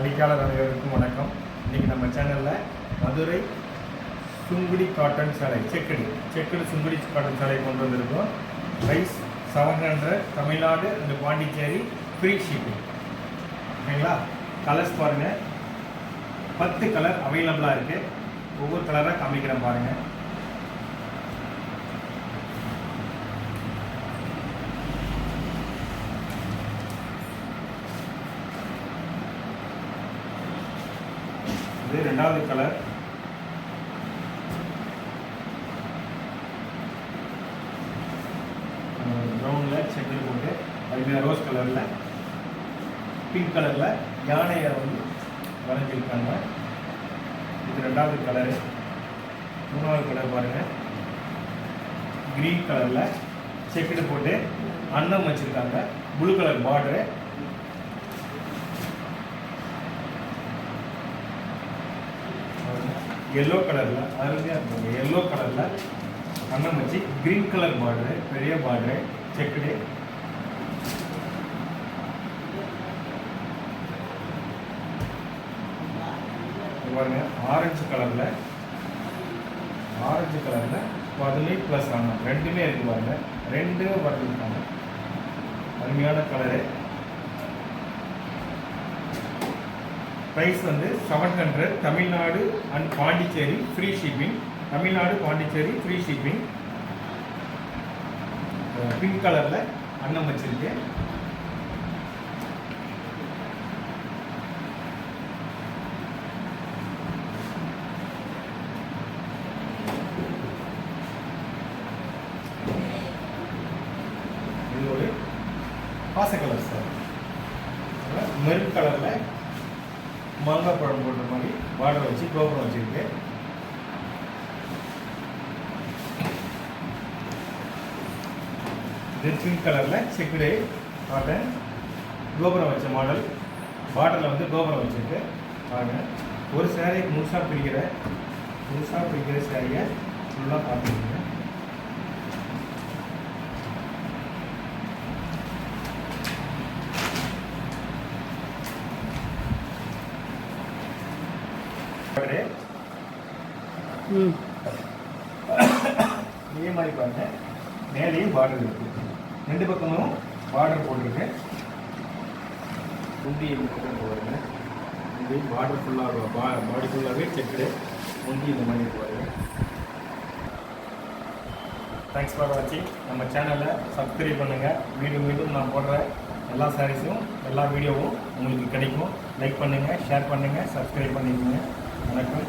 வாடிக்கையாளர் அனைவருக்கும் வணக்கம். இன்றைக்கி நம்ம சேனலில் மதுரை சுங்குடி காட்டன் சாலை செக்குடு சுங்குடி காட்டன் சாலை கொண்டு வந்திருக்கோம். Price 700, Tamil Nadu and Pondicherry free shipping. ஓகேங்களா? கலர்ஸ் பாருங்கள், 10 கலர் அவைலபிளாக இருக்குது. ஒவ்வொரு கலராக காமிக்கிறேன் பாருங்கள். இது ரெண்டாவது கலர். ப்ரௌனில் செக்கர் போட்டு அதுமாதிரி ரோஸ் கலரில் பிங்க் கலரில் யானையை வந்து வரைஞ்சிருக்காங்க. இது ரெண்டாவது கலரு. மூணாவது கலர் பாருங்கள், க்ரீன் கலரில் செக்கடு போட்டு அன்னம் வச்சுருக்காங்க. Blue colour border. எல்லோ கலரில் அருமையாக இருக்கும். எல்லோ கலரில் அன்னம் வச்சு க்ரீன் கலர் பார்டரு, பெரிய பார்டரு செக்குடு. பாருங்க, ஆரஞ்சு கலரில் 18+ அன்னம் ரெண்டுமே இருக்கு பாருங்க. ரெண்டும் வரைஞ்சிருக்காங்க. அருமையான கலரு. ப்ரைஸ் வந்து 700, Tamil Nadu and Pondicherry free shipping. Tamil Nadu Pondicherry free shipping. Pink கலரில் அன்னம் வச்சிருக்கு. இது ஒரு பாச கலர் சார். மெரூன் கலரில் மாங்காய் பழம் போடுற மாதிரி பார்டர் வச்சு கோபுரம் வச்சுருக்கு. இது பிங்க் கலரில் செக்குடு காட்டன் கோபுரம் வச்ச மாடல். பார்டரில் வந்து கோபுரம் வச்சுருக்கு. பாருங்கள், ஒரு சேரீ முழுசாக பிரிக்கிற சேரீயை ஃபுல்லாக பார்த்துருக்கீங்க. இதே மாதிரி பாருங்க, மேலேயும் பார்டர் இருக்கு. ரெண்டு பக்கமும் பார்டர் போட்டிருக்கு. முந்தி பாருங்க, முந்தி பார்டர் ஃபுல்லாக பாடி ஃபுல்லாகவே செக்குடு முந்தி இந்த மாதிரி பாருங்க. தேங்க்ஸ் ஃபார் வாட்சிங். நம்ம சேனலை சப்ஸ்கிரைப் பண்ணுங்கள். மீண்டும் நான் போடுற எல்லா சாரீஸும் எல்லா வீடியோவும் உங்களுக்கு கிடைக்கும். லைக் பண்ணுங்கள், ஷேர் பண்ணுங்கள், சப்ஸ்கிரைப் பண்ணிக்கோங்க. வணக்கம்.